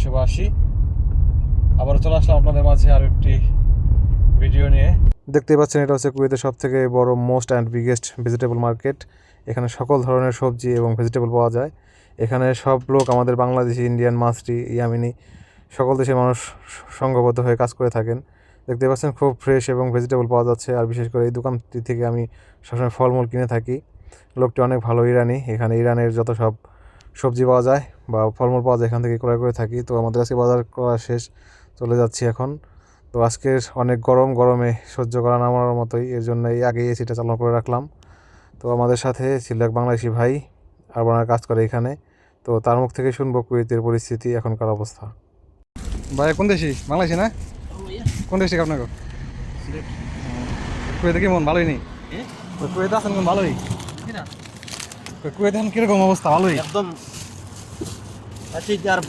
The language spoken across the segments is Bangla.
1982। আবার চলে আসলাম আপনাদের মাঝে আরও একটি ভিডিও নিয়ে। দেখতে পাচ্ছেন এটা হচ্ছে কুয়েতের সব থেকে বড় most and biggest vegetable market. এখানে সকল ধরনের সবজি এবং ভেজিটেবল পাওয়া যায়। এখানে সব লোক আমাদের বাংলাদেশি, ইন্ডিয়ান, মাসরি, ইয়ামিনি সকল দেশের মানুষ সংঘবদ্ধ হয়ে কাজ করে থাকেন। দেখতে পাচ্ছেন খুব ফ্রেশ এবং ভেজিটেবল পাওয়া যাচ্ছে। আর বিশেষ করে এই দোকানটি থেকে আমি সবসময় ফলমূল কিনে থাকি। লোকটি অনেক ভালো ইরানি। এখানে ইরানের যত সব সবজি পাওয়া যায় বা ফলমূল পাওয়া যায় এখান থেকে ক্রয় করে থাকি। তো আমাদের আজকে বাজার করা শেষ, চলে যাচ্ছি এখন। তো আজকের অনেক গরমে সহ্য করা নামার মতোই, এর জন্য এই আগে এসিটা চালু করে রাখলাম। তো আমাদের সাথে ছিল এক বাংলাদেশি ভাই, আর ওনার কাজ করে এখানে। তো তার মুখ থেকে শুনবো কুয়েতের পরিস্থিতি, এখনকার অবস্থা। ভাই কোন দেশি? বাংলাদেশি না? কোন দেশি আপনাকে? কুয়েতে কেমন? ভালোই নেই? কুয়েতে আছেন কোন? ভালোই। কুয়েতে এখন কিরকম অবস্থা? ভালোই একদম আছে, আর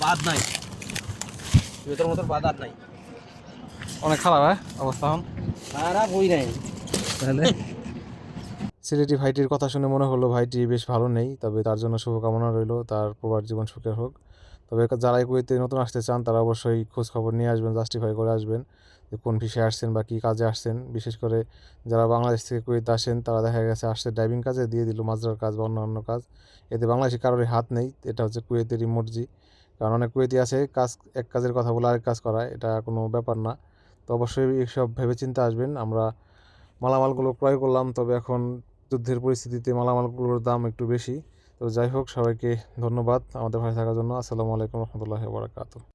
বাদ নাই, কুয়েতের মতো বাদ আর নাই। অনেক খারাপ অবস্থা এখন। খারাপ হই নাই তাহলে সিলেটি ভাইটির কথা শুনে মনে হলো ভাইটি বেশ ভালো নেই, তবে তার জন্য শুভকামনা রইল, তার প্রবার জীবন সুখের হোক। তবে যারা কুয়েতে নতুন আসতে চান তারা অবশ্যই খোঁজ খবর নিয়ে আসবেন, জাস্টিফাই করে আসবেন যে কোন ভিসায় আসছেন বা কী কাজে আসছেন। বিশেষ করে যারা বাংলাদেশ থেকে কুয়েতে আসেন তারা দেখা গেছে আসছে ড্রাইভিং কাজে, দিয়ে দিল মাজরার কাজ বা অন্যান্য কাজ। এতে বাংলাদেশি কারোরই হাত নেই, এটা হচ্ছে কুয়েতেরই মর্জি। কারণ অনেক কুয়েতি আছে কাজ, এক কাজের কথা বলে আরেক কাজ করায়, এটা কোনো ব্যাপার না। তো অবশ্যই এইসব ভেবেচিন্তে আসবেন। আমরা মালামালগুলো ক্রয় করলাম, তবে এখন যুদ্ধের পরিস্থিতিতে মালামালগুলোর দাম একটু বেশি। তো যাই হোক, সবাইকে ধন্যবাদ আমাদের ভালো থাকার জন্য। আসসালামু আলাইকুম রহমতুল্লাহি ওয়া বারাকাতুহু।